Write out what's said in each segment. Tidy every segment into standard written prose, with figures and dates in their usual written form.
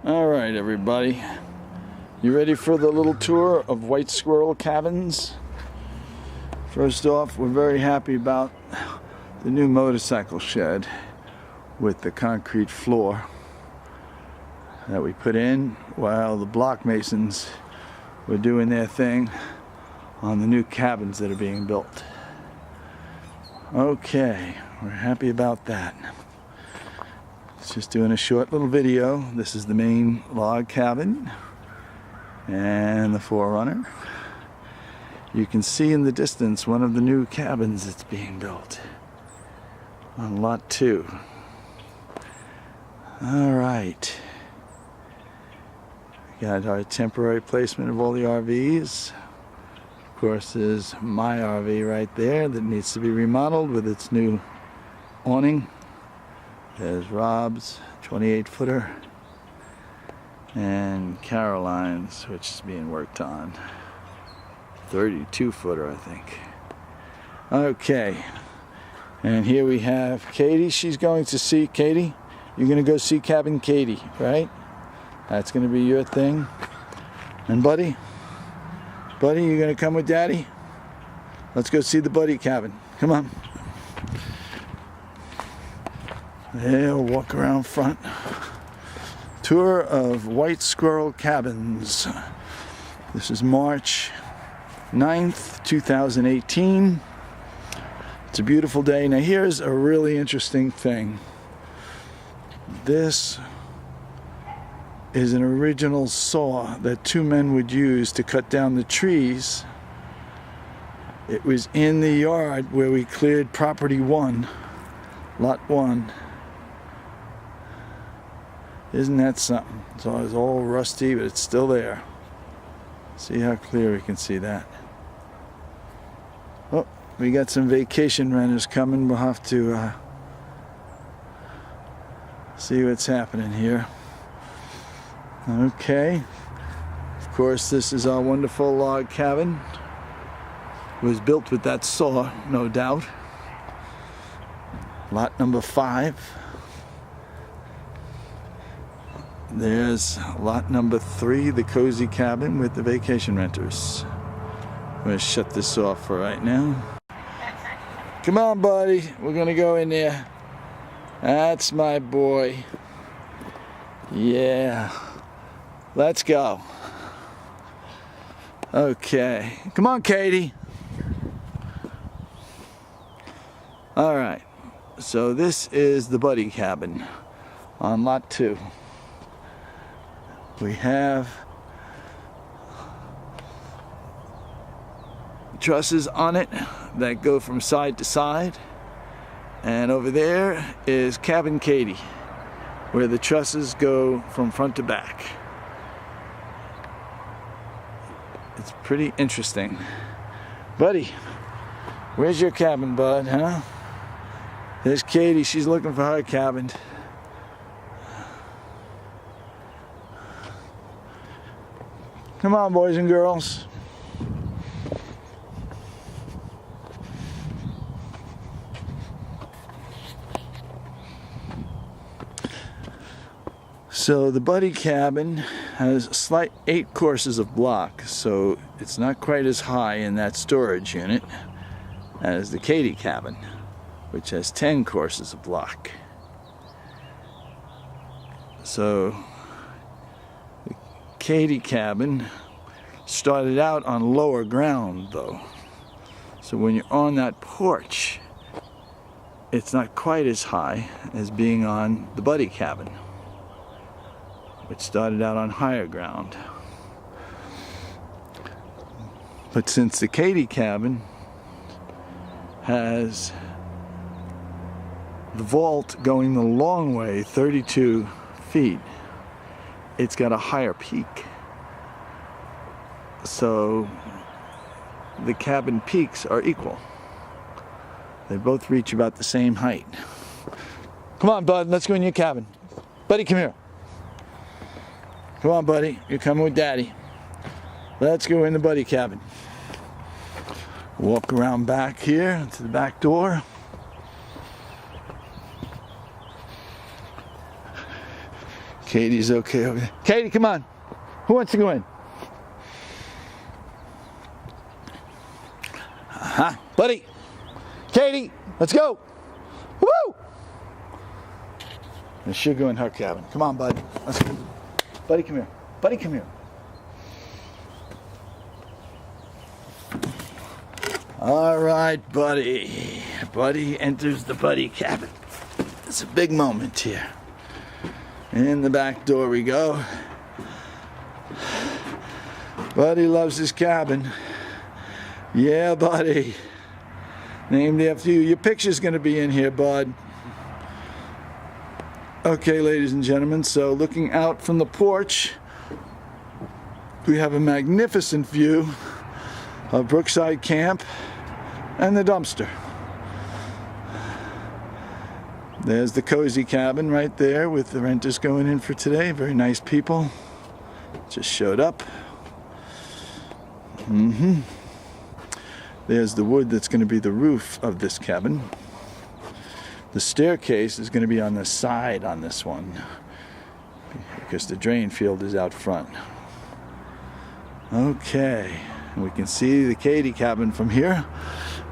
All right, everybody. You ready for the little tour of White Squirrel cabins? First off, we're very happy about the new motorcycle shed with the concrete floor that we put in while the block masons were doing their thing on the new cabins that are being built. Okay, we're happy about that. Just doing a short little video. This is the main log cabin and the forerunner. You can see in the distance one of the new cabins that's being built on lot 2. All right. Got our temporary placement of all the RVs. Of course, there's my RV right there that needs to be remodeled with its new awning. There's Rob's 28-footer and Caroline's, which is being worked on. 32-footer, I think. Okay, and here we have Katie. She's going to see Katie. You're going to go see Cabin Katie, right? That's going to be your thing. And Buddy, you going to come with Daddy? Let's go see the Buddy cabin. Come on. They'll walk around front. Tour of White Squirrel cabins. This is March 9th, 2018. It's a beautiful day. Now here's a really interesting thing. This is an original saw that 2 men would use to cut down the trees. It was in the yard where we cleared property 1, lot 1. Isn't that something? So it's all rusty, but it's still there. See how clear we can see that. Oh, we got some vacation renters coming. We'll have to see what's happening here. Okay. Of course, this is our wonderful log cabin. It was built with that saw, no doubt. Lot number 5. There's lot number 3, the cozy cabin with the vacation renters. I'm going to shut this off for right now. Come on, buddy. We're going to go in there. That's my boy. Yeah. Let's go. Okay. Come on, Katie. All right. So this is the Buddy cabin on lot 2. We have trusses on it that go from side to side, and over there is Cabin Katie, where the trusses go from front to back. It's pretty interesting. Buddy, where's your cabin, bud, huh? There's Katie, she's looking for her cabin. Come on, boys and girls. So the Buddy cabin has slight 8 courses of block, so it's not quite as high in that storage unit as the Katie cabin, which has 10 courses of block. So Katie cabin started out on lower ground though. So when you're on that porch, it's not quite as high as being on the Buddy cabin, which started out on higher ground. But since the Katie cabin has the vault going the long way, 32 feet, it's got a higher peak. So the cabin peaks are equal. They both reach about the same height. Come on, bud, let's go in your cabin. Buddy, come here. Come on, buddy, you're coming with Daddy. Let's go in the Buddy cabin. Walk around back here to the back door. Katie's okay over there. Katie, come on. Who wants to go in? Buddy. Katie, let's go. Woo! And she'll go in her cabin. Come on, bud. Let's go. Buddy, come here. Buddy, come here. All right, buddy. Buddy enters the buddy cabin. It's a big moment here. In the back door we go. Buddy loves his cabin. Yeah, buddy. Named after you. Your picture's going to be in here, bud. Okay, ladies and gentlemen, so looking out from the porch, we have a magnificent view of Brookside Camp and the dumpster. There's the cozy cabin right there with the renters going in for today. Very nice people. Just showed up. There's the wood that's going to be the roof of this cabin. The staircase is going to be on the side on this one because the drain field is out front. Okay, we can see the Katie cabin from here.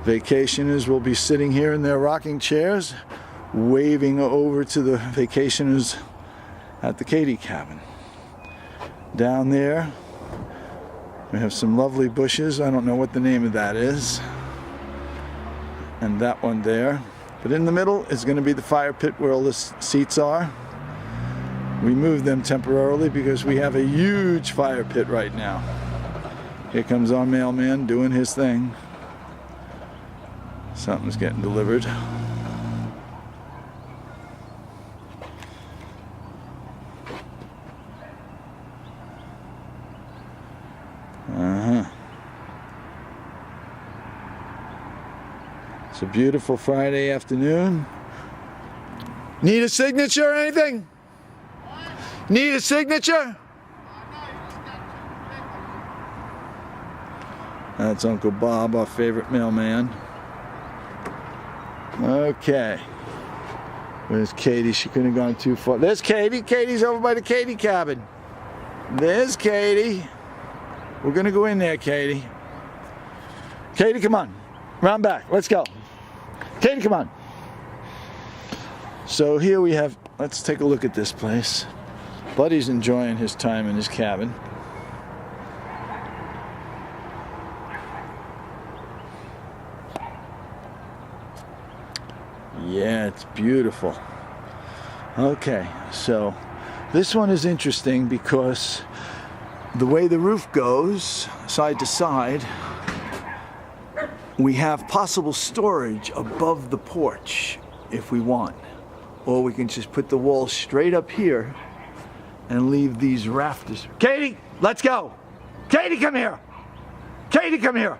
Vacationers will be sitting here in their rocking chairs, waving over to the vacationers at the Katie cabin. Down there, we have some lovely bushes. I don't know what the name of that is. And that one there. But in the middle is going to be the fire pit where all the seats are. We moved them temporarily because we have a huge fire pit right now. Here comes our mailman doing his thing. Something's getting delivered. It's a beautiful Friday afternoon. Need a signature or anything? Need a signature? That's Uncle Bob, our favorite mailman. Okay. Where's Katie? She couldn't have gone too far. There's Katie. Katie's over by the Katie cabin. There's Katie. We're going to go in there, Katie. Katie, come on. Round back. Let's go. Katie, come on. So here we have, let's take a look at this place. Buddy's enjoying his time in his cabin. Yeah, it's beautiful. Okay, so this one is interesting because the way the roof goes, side to side, we have possible storage above the porch if we want. Or we can just put the wall straight up here and leave these rafters. Katie, let's go. Katie, come here. Katie, come here.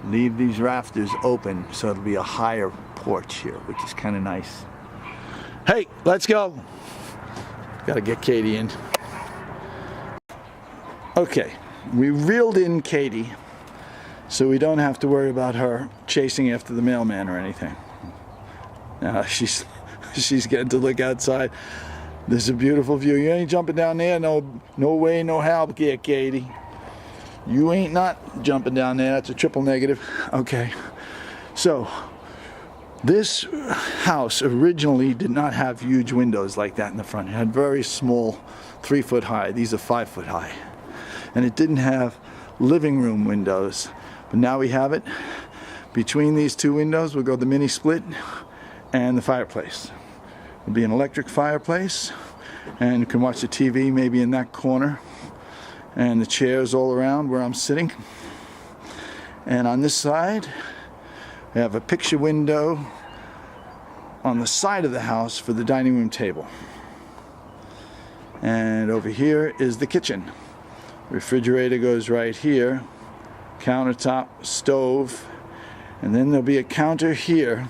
Leave these rafters open so it'll be a higher porch here, which is kind of nice. Hey, let's go. Gotta get Katie in. Okay, we reeled in Katie so we don't have to worry about her chasing after the mailman or anything. Now she's getting to look outside. There's a beautiful view. You ain't jumping down there. No way, no how, Katie. You ain't not jumping down there. That's a triple negative. Okay. So this house originally did not have huge windows like that in the front. It had very small, 3 foot high. These are 5 foot high. And it didn't have living room windows. But now we have it. Between these two windows will go the mini split and the fireplace. It'll be an electric fireplace, and you can watch the TV maybe in that corner, and the chairs all around where I'm sitting. And on this side, we have a picture window on the side of the house for the dining room table. And over here is the kitchen. Refrigerator goes right here, countertop, stove, and then there'll be a counter here,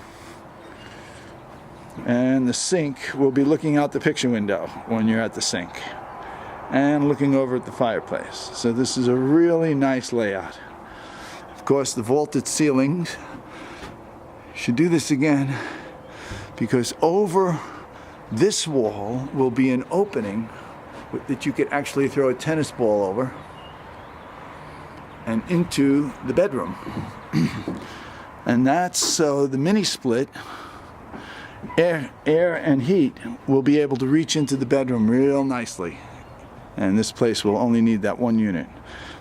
and the sink will be looking out the picture window when you're at the sink and looking over at the fireplace. So this is a really nice layout. Of course, the vaulted ceilings. Should do this again because over This wall will be an opening that you could actually throw a tennis ball over and into the bedroom. And that's so the mini split, air and heat will be able to reach into the bedroom real nicely. And this place will only need that one unit.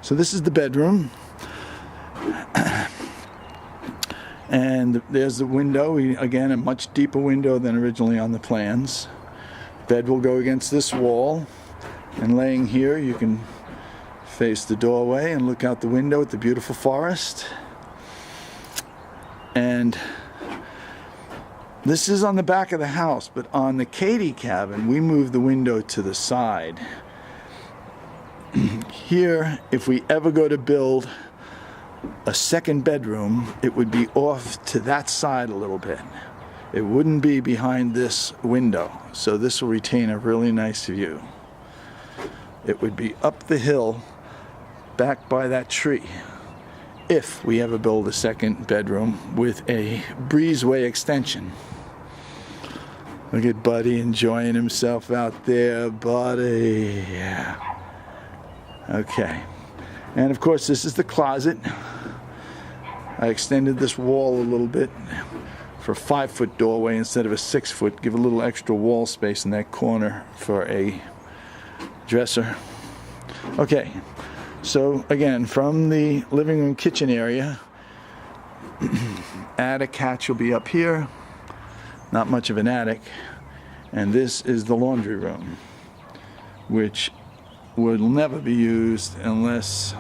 So this is the bedroom. And there's the window, again a much deeper window than originally on the plans. Bed will go against this wall, and laying here you can face the doorway and look out the window at the beautiful forest. And this is on the back of the house, but on the Katie cabin we moved the window to the side. Here, if we ever go to build a second bedroom, it would be off to that side a little bit. It wouldn't be behind this window, so this will retain a really nice view. It would be up the hill back by that tree if we ever build a second bedroom with a breezeway extension. Look at Buddy enjoying himself out there. Buddy, yeah. Okay, and of course this is the closet. I extended this wall a little bit for a 5-foot doorway instead of a 6-foot. Give a little extra wall space in that corner for a dresser. Okay, so again, from the living room kitchen area, attic hatch will be up here. Not much of an attic. And this is the laundry room, which will never be used unless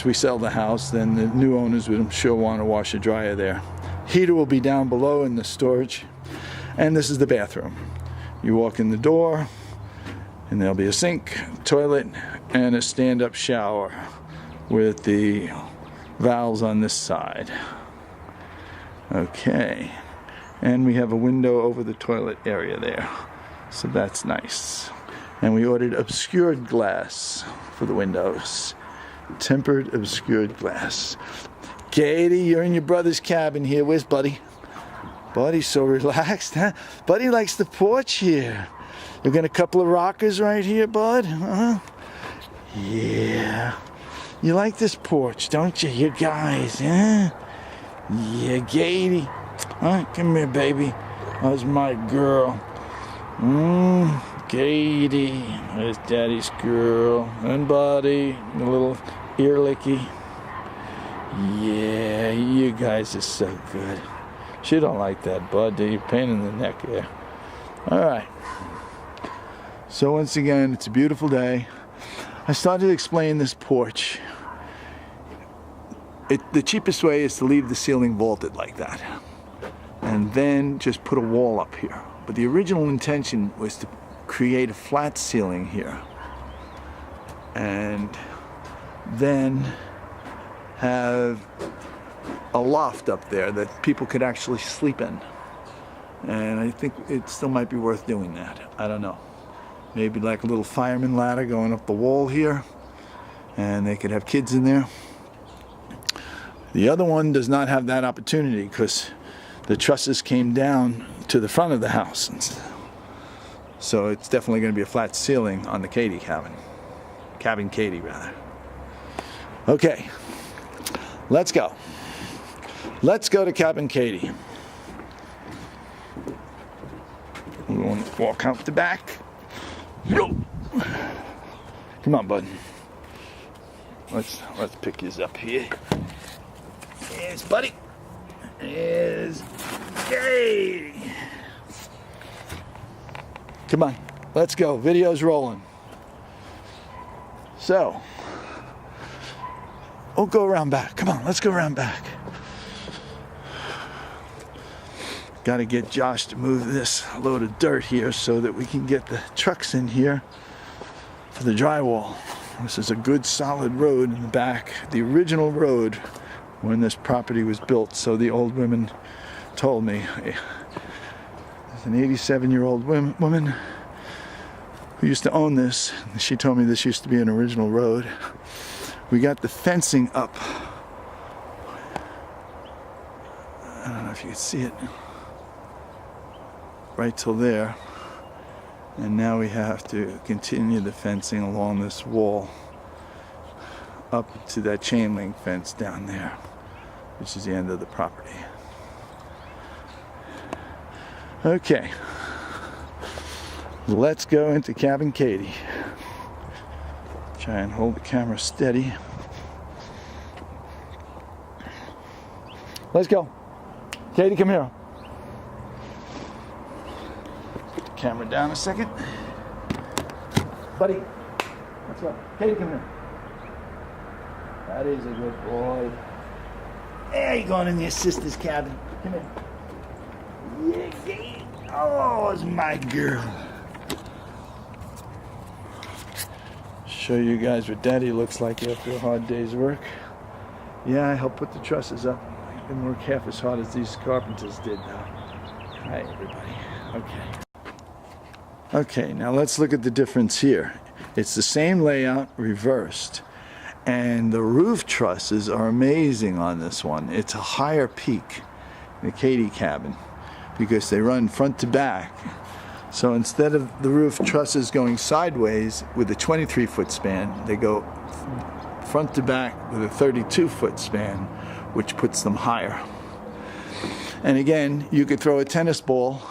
we sell the house. Then the new owners would, I'm sure, want to wash a dryer there. Heater will be down below in the storage. And this is the bathroom. You walk in the door and there'll be a sink, toilet, and a stand-up shower with the valves on this side. Okay, and we have a window over the toilet area there, so that's nice. And we ordered obscured glass for the windows. Tempered obscured glass. Katie, you're in your brother's cabin here. Where's Buddy? Buddy's so relaxed, huh? Buddy likes the porch here. You got a couple of rockers right here, Bud? Huh? Yeah. You like this porch, don't you? You guys, huh? Yeah, Katie. Huh? Come here, baby. That's my girl. Katie. There's Daddy's girl. And Buddy. A little ear licky. Yeah, you guys are so good. She don't like that, Bud. You're pain in the neck there. All right. So once again, it's a beautiful day. I started to explain this porch. The cheapest way is to leave the ceiling vaulted like that, and then just put a wall up here. But the original intention was to create a flat ceiling here, and then have a loft up there that people could actually sleep in. And I think it still might be worth doing that. I don't know. Maybe like a little fireman ladder going up the wall here, and they could have kids in there. The other one does not have that opportunity because the trusses came down to the front of the house. So it's definitely going to be a flat ceiling on the Katie cabin. Cabin Katie, rather. Okay, let's go. Let's go to Cabin Katie. We're going to walk out the back. Come on, bud. Let's pick his up here. Here's Buddy. Here's Katie. Come on, let's go. Video's rolling. So, we'll go around back. Come on, let's go around back. Got to get Josh to move this load of dirt here so that we can get the trucks in here for the drywall. This is a good solid road in the back. The original road when this property was built, so the old women told me. There's an 87-year-old woman who used to own this. She told me this used to be an original road. We got the fencing up. I don't know if you can see it. right till there. And now we have to continue the fencing along this wall up to that chain link fence down there, which is the end of the property. Okay, let's go into cabin Katie. Try and hold the camera steady. Let's go. Katie, come here. Put the camera down a second. Buddy, let's go. Katie, come here. That is a good boy. There you going in your sister's cabin. Come here. Yeah, Katie. Oh, it's my girl. Show you guys what Daddy looks like after a hard day's work. Yeah, I helped put the trusses up. I didn't work half as hard as these carpenters did though. Hi everybody. Okay, now let's look at the difference here. It's the same layout reversed. And the roof trusses are amazing on this one. It's a higher peak in the Katie cabin because they run front to back. So instead of the roof trusses going sideways with a 23-foot span, they go front to back with a 32-foot span, which puts them higher. And again, you could throw a tennis ball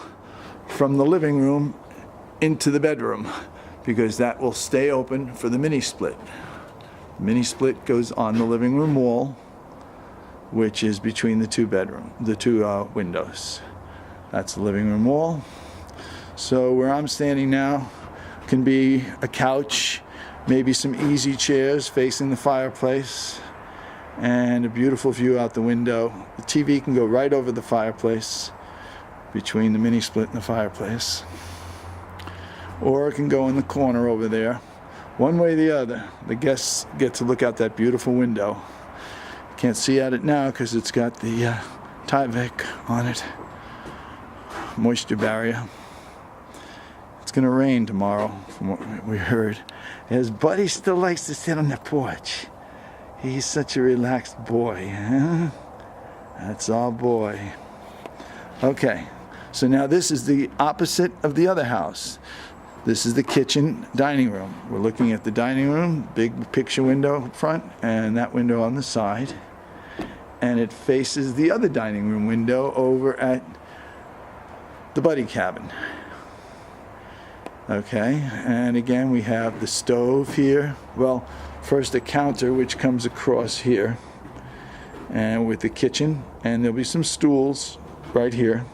from the living room into the bedroom because that will stay open for the mini split. The mini split goes on the living room wall, which is between the two windows. That's the living room wall. So where I'm standing now can be a couch, maybe some easy chairs facing the fireplace, and a beautiful view out the window. The TV can go right over the fireplace, between the mini split and the fireplace. Or it can go in the corner over there. One way or the other, the guests get to look out that beautiful window. Can't see at it now because it's got the Tyvek on it, moisture barrier. It's going to rain tomorrow, from what we heard. His buddy still likes to sit on the porch. He's such a relaxed boy, huh? That's our boy. Okay, so now this is the opposite of the other house. This is the kitchen dining room. We're looking at the dining room, big picture window up front, and that window on the side. And it faces the other dining room window over at the buddy cabin. Okay, and again we have the stove here. Well, first a counter which comes across here, and with the kitchen, and there'll be some stools right here.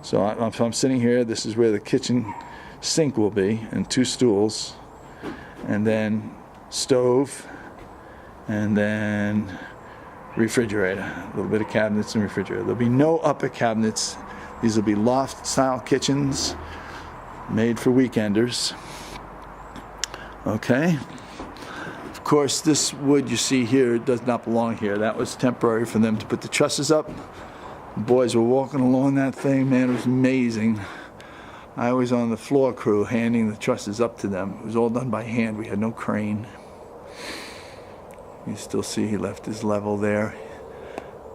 So if I'm sitting here, this is where the kitchen sink will be, and two stools, and then stove, and then refrigerator, a little bit of cabinets and refrigerator. There'll be no upper cabinets. These will be loft style kitchens made for weekenders. Okay, of course this wood you see here does not belong here. That was temporary for them to put the trusses up. The boys were walking along that thing, man, it was amazing. I was on the floor crew handing the trusses up to them. It was all done by hand. We had no crane. You still see he left his level there.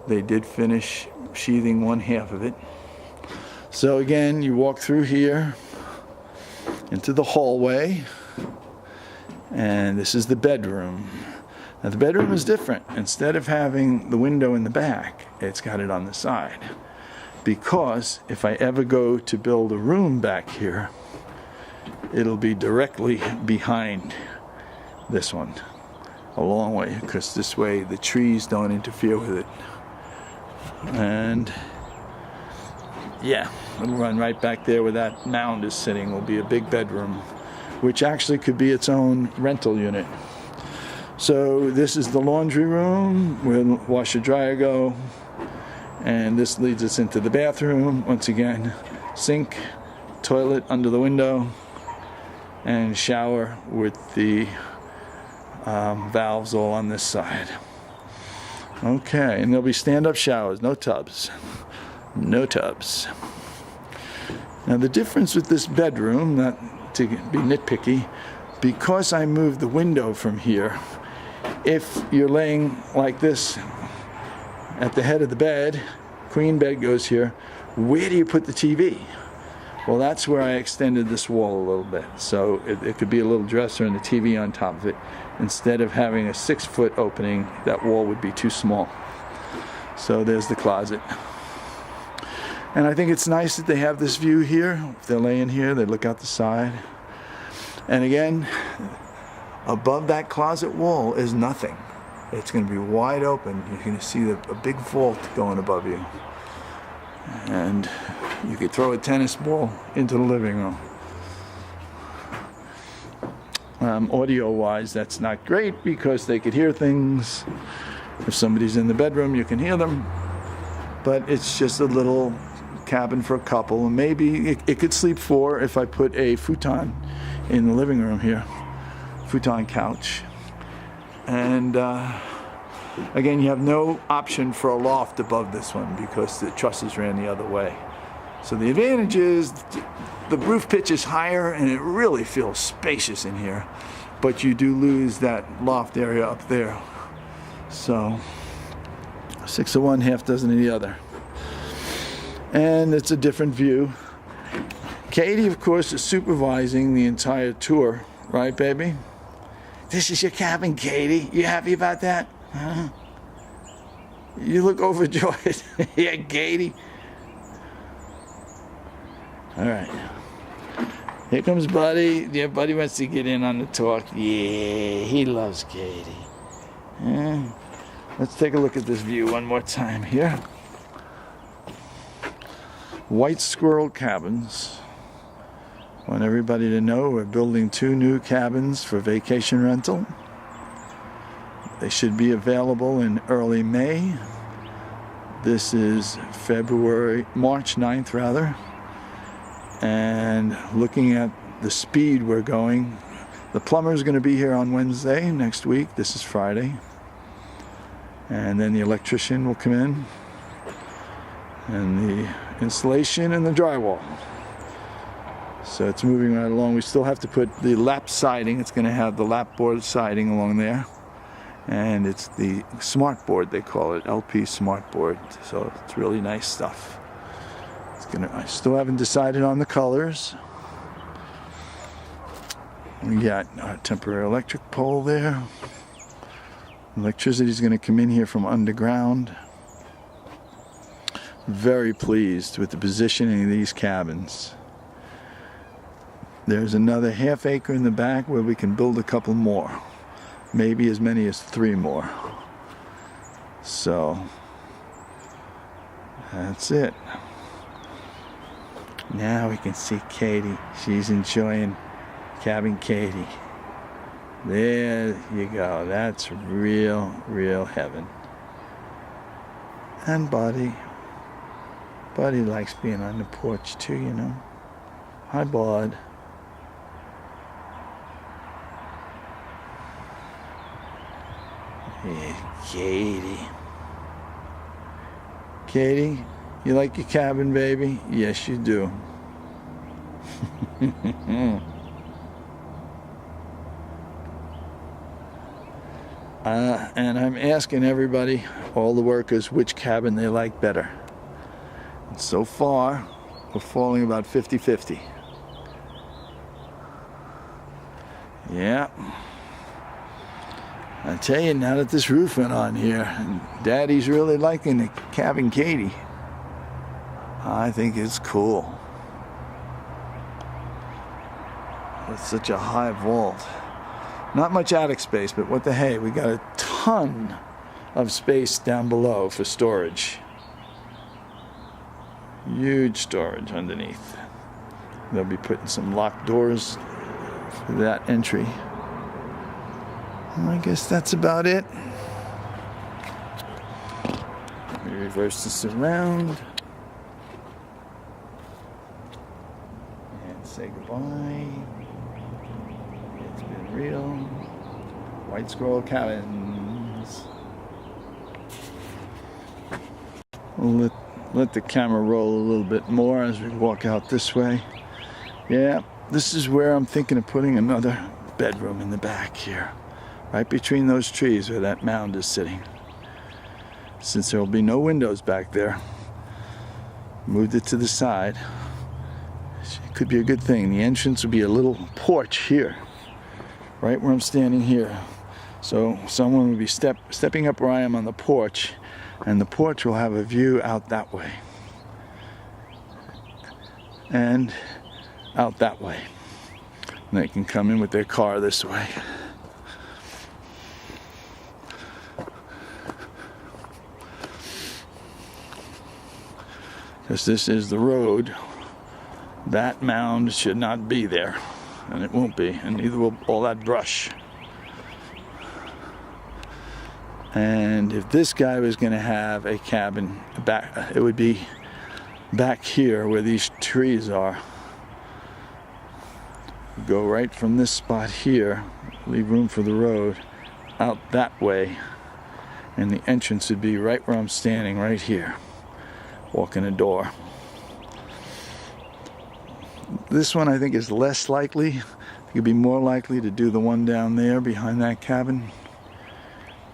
They did finish sheathing one half of it. So again, you walk through here into the hallway, and this is the bedroom. Now the bedroom is different. Instead of having the window in the back, it's got it on the side. Because if I ever go to build a room back here, it'll be directly behind this one, a long way, because this way the trees don't interfere with it. And yeah, it'll run right back there where that mound is sitting. Will be a big bedroom, which actually could be its own rental unit. So this is the laundry room where the washer dryer go. And this leads us into the bathroom. Once again, sink, toilet under the window, and shower with the valves all on this side. Okay, and there'll be stand-up showers, no tubs. No tubs. Now the difference with this bedroom, not to be nitpicky, because I moved the window from here, if you're laying like this at the head of the bed, queen bed goes here, where do you put the TV? Well, that's where I extended this wall a little bit. So it could be a little dresser and a TV on top of it. Instead of having a 6-foot opening, that wall would be too small. So there's the closet. And I think it's nice that they have this view here. If they're laying here, they look out the side. And again, above that closet wall is nothing. It's going to be wide open. You're going to see a big vault going above you. And you could throw a tennis ball into the living room. Audio-wise, that's not great because they could hear things. If somebody's in the bedroom, you can hear them. But it's just a little cabin for a couple, and maybe it could sleep 4 if I put a futon in the living room here. Futon couch. And again, you have no option for a loft above this one because the trusses ran the other way. So the advantage is the roof pitch is higher and it really feels spacious in here, but you do lose that loft area up there. So 6 of one, half dozen of the other. And it's a different view. Katie, of course, is supervising the entire tour, right, baby? This is your cabin, Katie. You happy about that? Huh? You look overjoyed. Yeah, Katie. All right. Here comes Buddy. Yeah, Buddy wants to get in on the talk. Yeah, he loves Katie. Yeah. Let's take a look at this view one more time here. White Squirrel Cabins. I want everybody to know we're building 2 new cabins for vacation rental. They should be available in early May. This is March 9th rather. And looking at the speed we're going, the plumber is going to be here on Wednesday next week. This is Friday. And then the electrician will come in. And the installation and the drywall. So it's moving right along. We still have to put the lap siding. It's going to have the lap board siding along there. And it's the smart board, they call it, LP smart board. So it's really nice stuff. I still haven't decided on the colors. We got a temporary electric pole there. Electricity is going to come in here from underground. Very pleased with the positioning of these cabins. There's another ½ acre in the back where we can build a couple more. Maybe as many as 3 more. So that's it. Now we can see Katie. She's enjoying Cabin Katie. There you go. That's real heaven. And Buddy. Buddy likes being on the porch too, you know. Hi, Bud. Yeah, Katie. Katie, you like your cabin, baby? Yes, you do. And I'm asking everybody, all the workers, which cabin they like better. And so far, we're falling about 50-50. Yeah. I tell you, now that this roof went on here, and Daddy's really liking the Cabin Katie. I think it's cool. It's such a high vault. Not much attic space, but what the hey, we got a ton of space down below for storage. Huge storage underneath. They'll be putting some locked doors for that entry. I guess that's about it. Let me reverse this around. And say goodbye. It's been real. White Squirrel Cabins. We'll let the camera roll a little bit more as we walk out this way. Yeah, this is where I'm thinking of putting another bedroom in the back here. Right between those trees where that mound is sitting. Since there will be no windows back there, moved it to the side. It could be a good thing. The entrance would be a little porch here, right where I'm standing here. So someone would be stepping up where I am on the porch, and the porch will have a view out that way. And out that way. And they can come in with their car this way. Because this is the road. That mound should not be there, and it won't be, and neither will all that brush. And if this guy was going to have a cabin back, it would be back here where these trees are. Go right from this spot here, leave room for the road, out that way, and the entrance would be right where I'm standing, right here. Walk in the door. This one I think is less likely. You'd be more likely to do the one down there behind that cabin,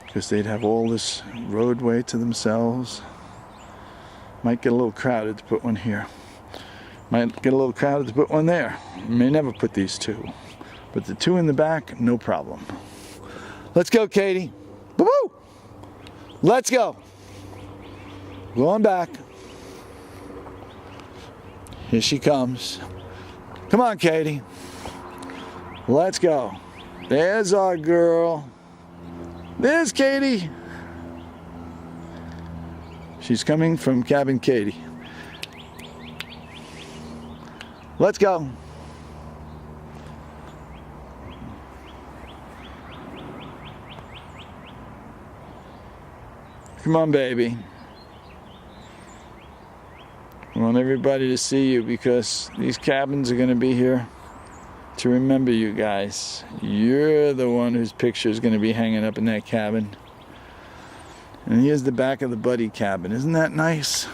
because they'd have all this roadway to themselves. Might get a little crowded to put one here. Might get a little crowded to put one there. May never put these two. But the two in the back, no problem. Let's go, Katie. Woo-woo! Let's go. Going back. Here she comes. Come on, Katie. Let's go. There's our girl. There's Katie. She's coming from Cabin Katie. Let's go. Come on, baby. I want everybody to see you, because these cabins are going to be here to remember you guys. You're the one whose picture is going to be hanging up in that cabin. And here's the back of the Buddy cabin. Isn't that nice?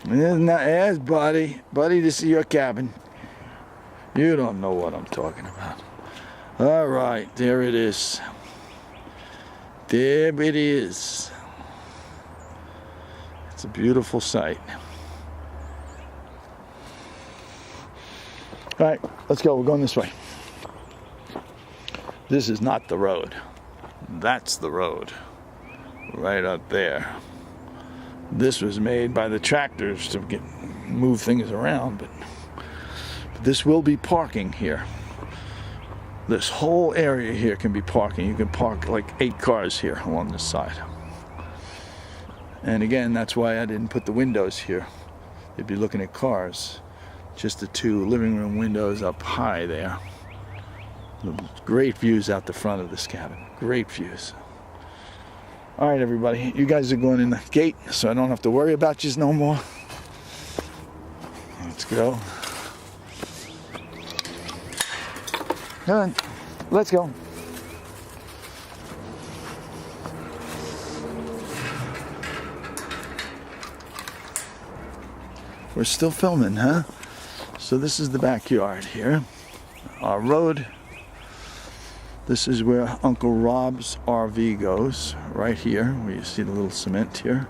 Isn't that, yes, Buddy. Buddy, to see your cabin. You don't know what I'm talking about. All right, there it is. There it is. It's a beautiful sight. All right, let's go. We're going this way. This is not the road. That's the road. Right up there. This was made by the tractors to move things around, but this will be parking here. This whole area here can be parking. You can park like 8 cars here along this side. And again, that's why I didn't put the windows here. You'd be looking at cars. Just the 2 living room windows up high there. Great views out the front of this cabin. Great views. All right, everybody. You guys are going in the gate, so I don't have to worry about you no more. Let's go. Come on. Let's go. We're still filming, huh? So this is the backyard here. Our road. This is where Uncle Rob's RV goes, right here, where you see the little cement here.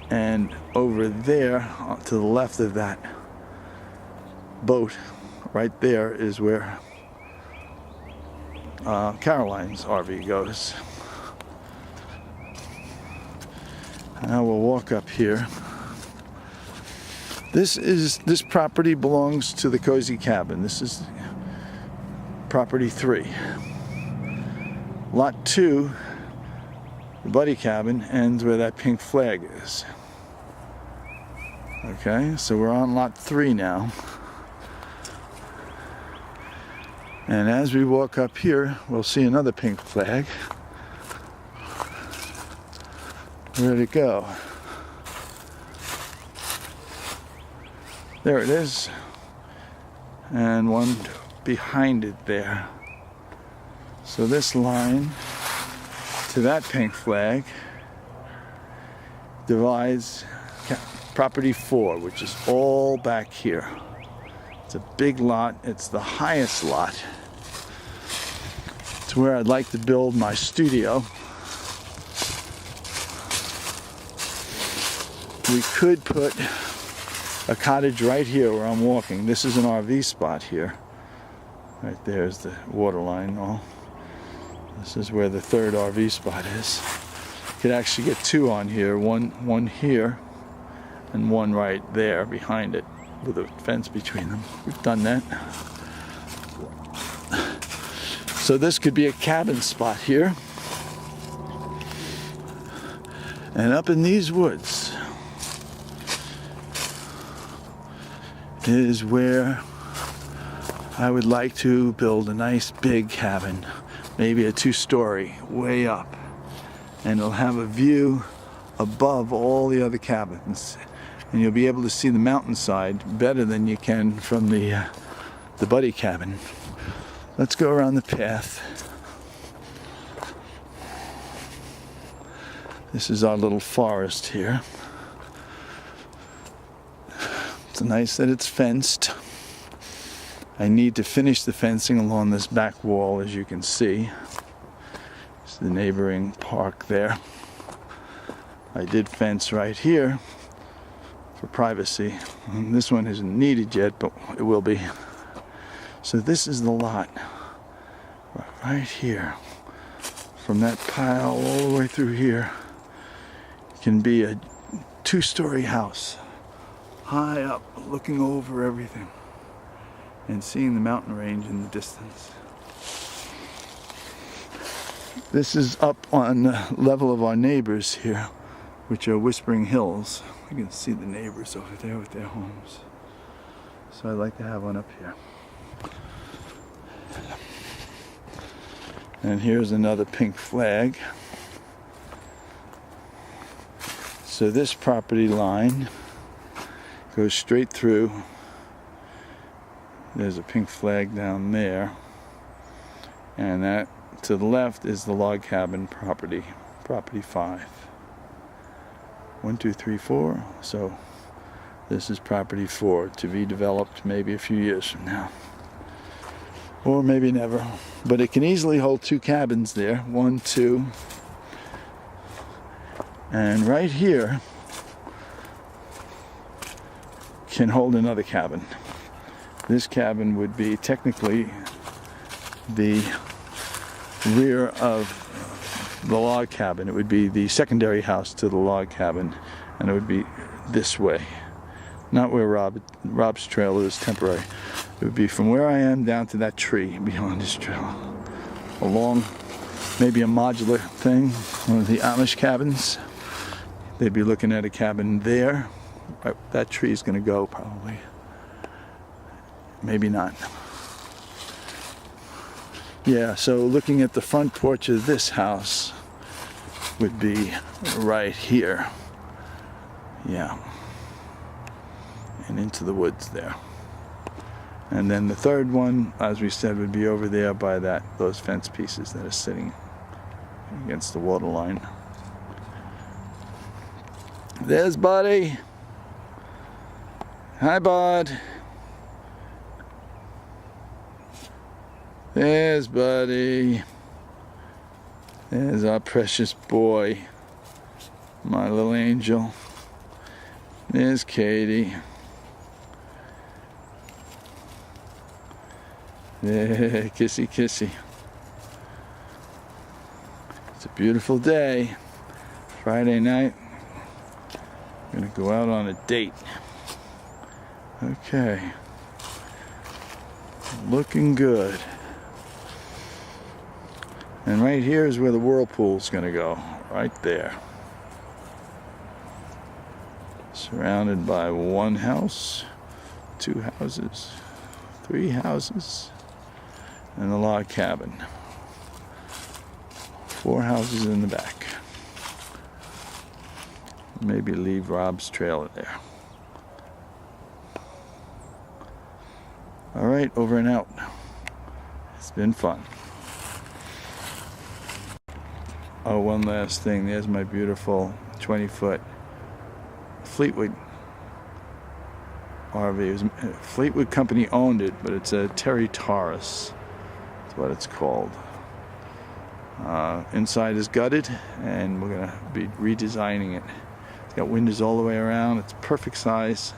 And over there, to the left of that boat, right there is where Caroline's RV goes. Now we'll walk up here. This property belongs to the Cozy Cabin. This is property 3. Lot 2, the Buddy cabin, ends where that pink flag is. Okay, so we're on lot 3 now. And as we walk up here, we'll see another pink flag. Where'd it go? There it is. And one behind it there. So this line to that pink flag divides property 4, which is all back here. It's a big lot. It's the highest lot. It's where I'd like to build my studio. We could put a cottage right here where I'm walking. This is an RV spot here. Right there is the water line. All. This is where the third RV spot is. You could actually get two on here, one here and one right there behind it with a fence between them. We've done that. So this could be a cabin spot here. And up in these woods is where I would like to build a nice big cabin, maybe a 2-story, way up. And it'll have a view above all the other cabins. And you'll be able to see the mountainside better than you can from the buddy cabin. Let's go around the path. This is our little forest here. It's nice that it's fenced. I need to finish the fencing along this back wall, as you can see. It's the neighboring park there. I did fence right here for privacy. And this one isn't needed yet, but it will be. So this is the lot right here. From that pile all the way through here can be a 2-story house, high up, looking over everything and seeing the mountain range in the distance. This is up on the level of our neighbors here, which are Whispering Hills. You can see the neighbors over there with their homes. So I'd like to have one up here. And here's another pink flag. So this property line goes straight through. There's a pink flag down there. And that to the left is the log cabin property, property 5. 1, 2, 3, 4. So this is property 4, to be developed maybe a few years from now. Or maybe never. But it can easily hold 2 cabins there. 1, 2. And right here can hold another cabin. This cabin would be technically the rear of the log cabin. It would be the secondary house to the log cabin, and it would be this way. Not where Rob's trail is temporary. It would be from where I am down to that tree beyond this trail. Along maybe a modular thing, one of the Amish cabins. They'd be looking at a cabin there. Right, that tree is going to go probably. Maybe not. Yeah, so looking at the front porch of this house would be right here. Yeah. And into the woods there. And then the third one, as we said, would be over there by those fence pieces that are sitting against the water line. There's Buddy. Hi, Bud. There's Buddy. There's our precious boy. My little angel. There's Katie. Yeah, kissy kissy. It's a beautiful day. Friday night. Gonna go out on a date. Okay. Looking good. And right here is where the whirlpool's gonna go. Right there. Surrounded by 1 house, 2 houses, 3 houses, and a log cabin. 4 houses in the back. Maybe leave Rob's trailer there. All right, over and out. It's been fun. Oh, one last thing. There's my beautiful 20-foot Fleetwood RV. Fleetwood Company owned it, but it's a Terry Taurus. That's what it's called. Inside is gutted, and we're gonna be redesigning it. It's got windows all the way around. It's perfect size.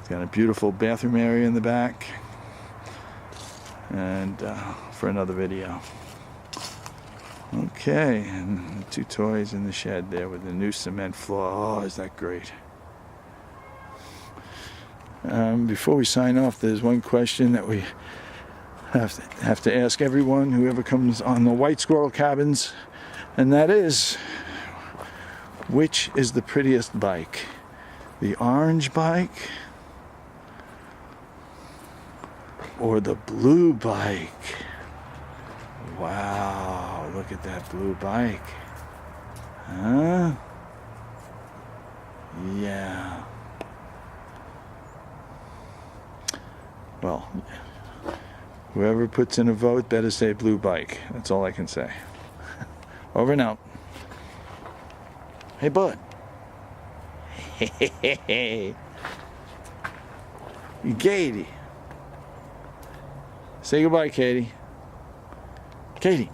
Got a beautiful bathroom area in the back. And for another video. Okay, and 2 toys in the shed there with the new cement floor. Oh, is that great. Before we sign off, there's one question that we have to ask everyone, whoever comes on the White Squirrel cabins, and that is, which is the prettiest bike? The orange bike or the blue bike? Wow, look at that blue bike. Huh? Yeah. Well, whoever puts in a vote better say blue bike. That's all I can say. Over and out. Hey, bud. Hey. Katie. Say goodbye, Katie. Katie.